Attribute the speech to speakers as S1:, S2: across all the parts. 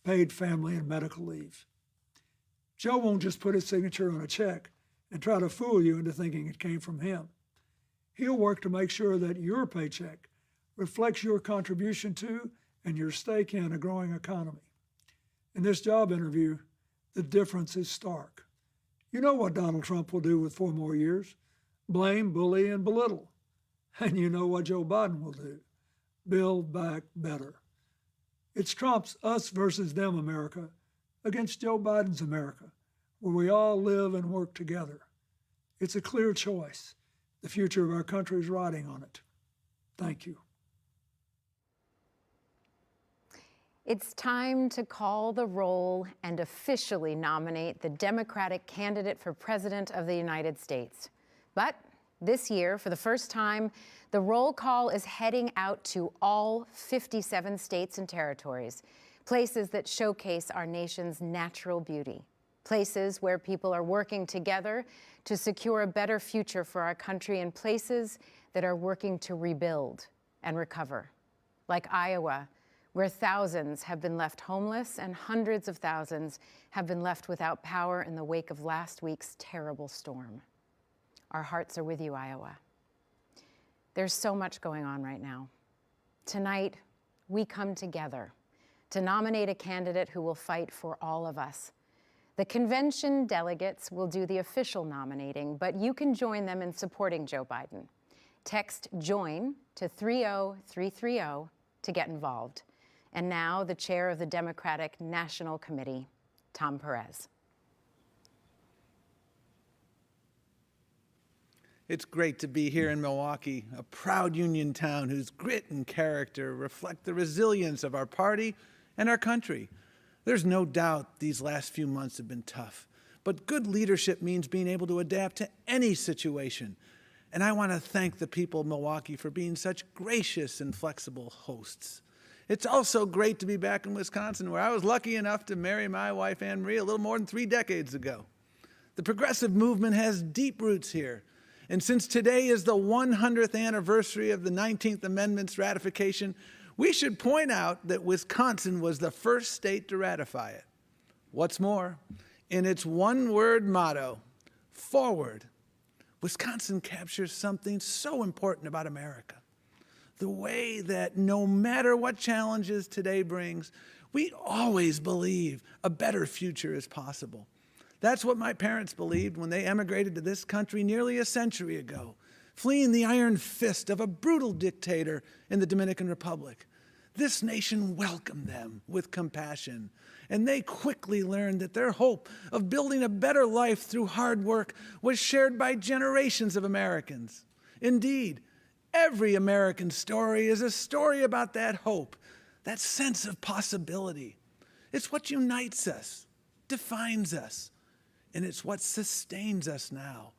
S1: paid family and medical leave. Joe won't just put his signature on a check and try to fool you into thinking it came from him. He'll work to make sure that your paycheck reflects your contribution to and your stake in a growing economy. In this job interview, the difference is stark. You know what Donald Trump will do with 4 more years: blame, bully, and belittle. And you know what Joe Biden will do: build back better. It's Trump's us versus them America against Joe Biden's America, where we all live and work together. It's a clear choice. The future of our country is riding on it. Thank you.
S2: It's time to call the roll and officially nominate the Democratic candidate for President of the United States. But this year, for the first time, the roll call is heading out to all 57 states and territories, places that showcase our nation's natural beauty, places where people are working together to secure a better future for our country, and places that are working to rebuild and recover, like Iowa, where thousands have been left homeless and hundreds of thousands have been left without power in the wake of last week's terrible storm. Our hearts are with you, Iowa. There's so much going on right now. Tonight, we come together to nominate a candidate who will fight for all of us. The convention delegates will do the official nominating, but you can join them in supporting Joe Biden. Text JOIN to 30330 to get involved. And now, the chair of the Democratic National Committee, Tom Perez.
S3: It's great to be here in Milwaukee, a proud union town whose grit and character reflect the resilience of our party and our country. There's no doubt these last few months have been tough, but good leadership means being able to adapt to any situation. And I want to thank the people of Milwaukee for being such gracious and flexible hosts. It's also great to be back in Wisconsin, where I was lucky enough to marry my wife, Anne Marie, a little more than 3 decades ago. The progressive movement has deep roots here. And since today is the 100th anniversary of the 19th Amendment's ratification, we should point out that Wisconsin was the first state to ratify it. What's more, in its one-word motto, forward, Wisconsin captures something so important about America. The way that no matter what challenges today brings, we always believe a better future is possible. That's what my parents believed when they emigrated to this country nearly a century ago, fleeing the iron fist of a brutal dictator in the Dominican Republic. This nation welcomed them with compassion, and they quickly learned that their hope of building a better life through hard work was shared by generations of Americans. Indeed, every American story is a story about that hope, that sense of possibility. It's what unites us, defines us, and it's what sustains us now.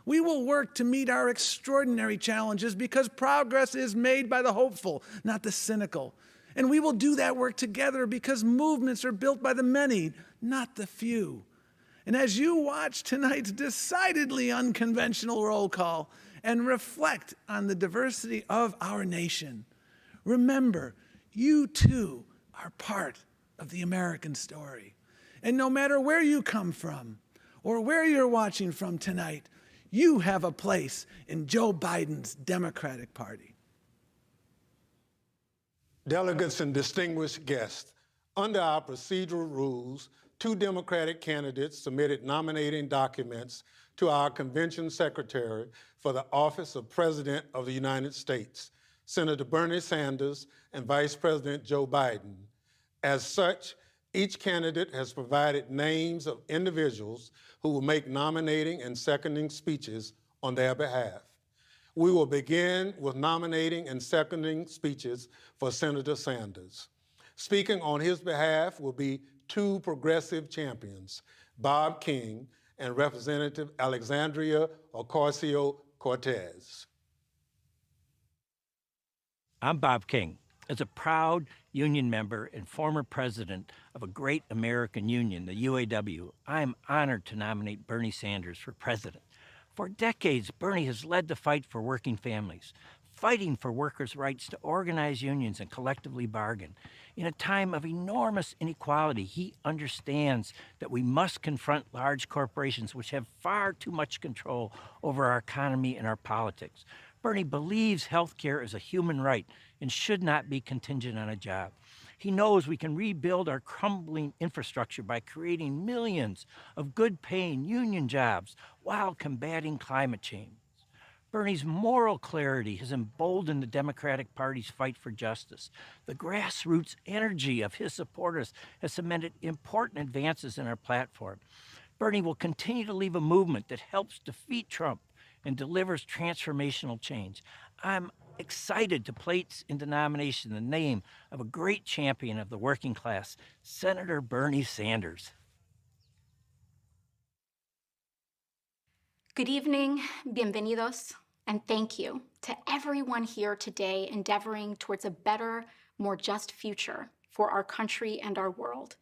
S3: We will work to meet our extraordinary challenges because progress is made by the hopeful, not the cynical. And we will do that work together because movements are built by the many, not the few. And as you watch tonight's decidedly unconventional roll call and reflect on the diversity of our nation, remember, you too are part of the American story. And no matter where you come from or where you're watching from tonight, you have a place in Joe Biden's Democratic Party.
S4: Delegates and distinguished guests, under our procedural rules, 2 Democratic candidates submitted nominating documents to our convention secretary for the office of President of the United States, Senator Bernie Sanders and Vice President Joe Biden. As such, each candidate has provided names of individuals who will make nominating and seconding speeches on their behalf. We will begin with nominating and seconding speeches for Senator Sanders. Speaking on his behalf will be 2 progressive champions, Bob King and Representative Alexandria Ocasio-Cortez.
S5: I'm Bob King. As a proud union member and former president of a great American union, the UAW, I am honored to nominate Bernie Sanders for president. For decades, Bernie has led the fight for working families, fighting for workers' rights to organize unions and collectively bargain. In a time of enormous inequality, he understands that we must confront large corporations which have far too much control over our economy and our politics. Bernie believes health care is a human right and should not be contingent on a job. He knows we can rebuild our crumbling infrastructure by creating millions of good-paying union jobs while combating climate change. Bernie's moral clarity has emboldened the Democratic Party's fight for justice. The grassroots energy of his supporters has cemented important advances in our platform. Bernie will continue to lead a movement that helps defeat Trump and delivers transformational change. I'm excited to place into nomination the name of a great champion of the working class, Senator Bernie Sanders.
S6: Good evening, bienvenidos, and thank you to everyone here today endeavoring towards a better, more just future for our country and our world.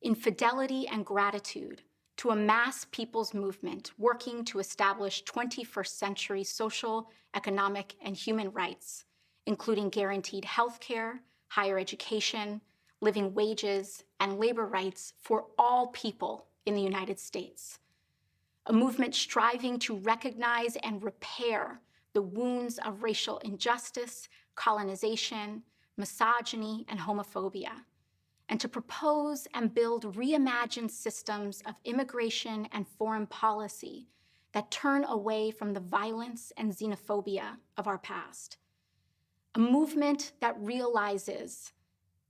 S6: In fidelity and gratitude to a mass people's movement working to establish 21st century social, economic, and human rights, including guaranteed health care, higher education, living wages, and labor rights for all people in the United States. A movement striving to recognize and repair the wounds of racial injustice, colonization, misogyny, and homophobia, and to propose and build reimagined systems of immigration and foreign policy that turn away from the violence and xenophobia of our past. A movement that realizes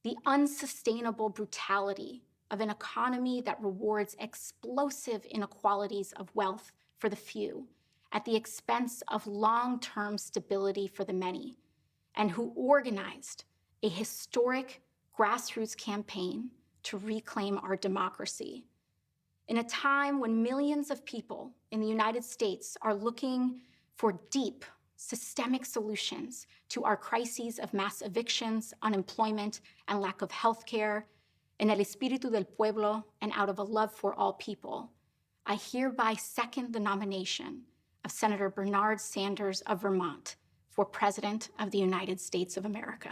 S6: the unsustainable brutality of an economy that rewards explosive inequalities of wealth for the few at the expense of long-term stability for the many, and who organized a historic grassroots campaign to reclaim our democracy. In a time when millions of people in the United States are looking for deep, systemic solutions to our crises of mass evictions, unemployment, and lack of health care, en el espíritu del pueblo, and out of a love for all people, I hereby second the nomination of Senator Bernard Sanders of Vermont for President of the United States of America.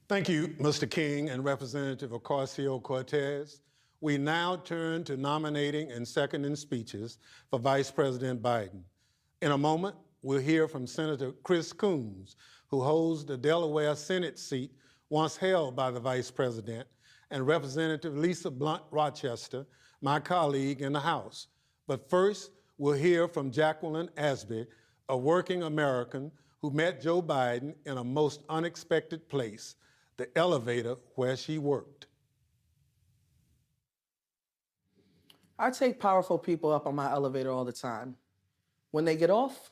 S4: Thank you, Mr. King and Representative Ocasio-Cortez. We now turn to nominating and seconding speeches for Vice President Biden. In a moment, we'll hear from Senator Chris Coons, who holds the Delaware Senate seat once held by the Vice President, and Representative Lisa Blunt Rochester, my colleague in the House. But first, we'll hear from Jacqueline Asby, a working American who met Joe Biden in a most unexpected place, the elevator where she worked.
S7: I take powerful people up on my elevator all the time. When they get off,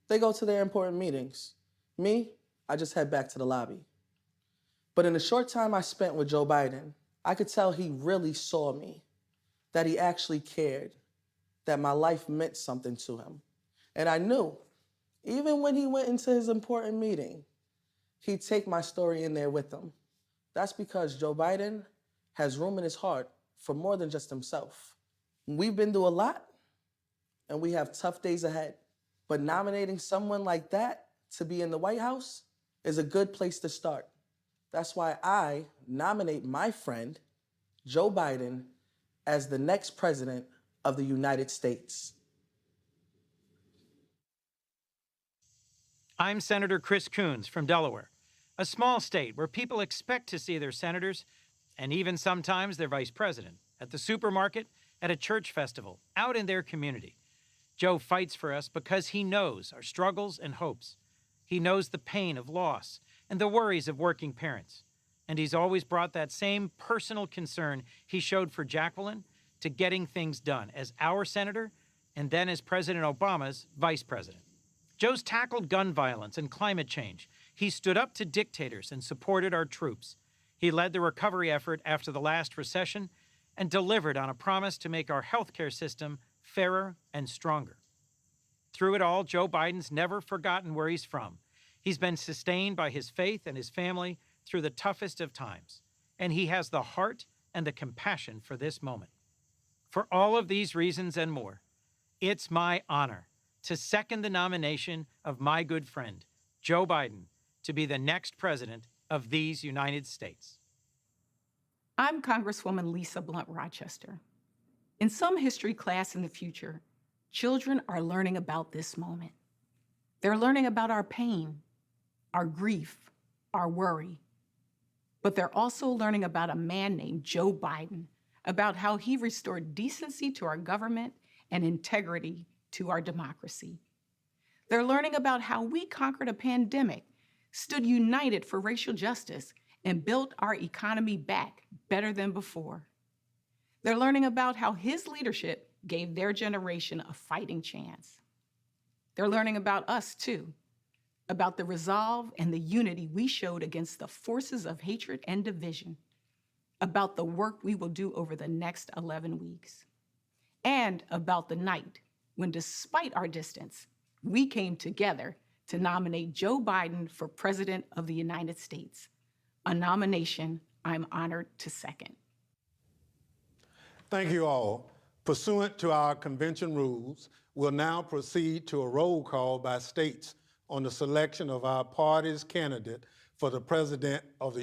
S7: they go to their important meetings. Me, I just head back to the lobby. But in the short time I spent with Joe Biden, I could tell he really saw me, that he actually cared, that my life meant something to him. And I knew, even when he went into his important meeting, he'd take my story in there with him. That's because Joe Biden has room in his heart for more than just himself. We've been through a lot, and we have tough days ahead. But nominating someone like that to be in the White House is a good place to start. That's why I nominate my friend, Joe Biden, as the next president of the United States.
S8: I'm Senator Chris Coons from Delaware, a small state where people expect to see their senators, and even sometimes their vice president, at the supermarket, at a church festival, out in their community. Joe fights for us because he knows our struggles and hopes. He knows the pain of loss and the worries of working parents. And he's always brought that same personal concern he showed for Jacqueline to getting things done as our senator and then as President Obama's vice president. Joe's tackled gun violence and climate change. He stood up to dictators and supported our troops. He led the recovery effort after the last recession and delivered on a promise to make our healthcare system fairer and stronger. Through it all, Joe Biden's never forgotten where he's from. He's been sustained by his faith and his family through the toughest of times, and he has the heart and the compassion for this moment. For all of these reasons and more, it's my honor to second the nomination of my good friend, Joe Biden, to be the next president of these United States.
S9: I'm Congresswoman Lisa Blunt Rochester. In some history class in the future, children are learning about this moment. They're learning about our pain, our grief, our worry. But they're also learning about a man named Joe Biden, about how he restored decency to our government and integrity to our democracy. They're learning about how we conquered a pandemic, stood united for racial justice, and built our economy back better than before. They're learning about how his leadership gave their generation a fighting chance. They're learning about us, too, about the resolve and the unity we showed against the forces of hatred and division, about the work we will do over the next 11 weeks, and about the night when, despite our distance, we came together to nominate Joe Biden for President of the United States, a nomination I'm honored to second.
S4: Thank you all. Pursuant to our convention rules, we'll now proceed to a roll call by states on the selection of our party's candidate for the President of the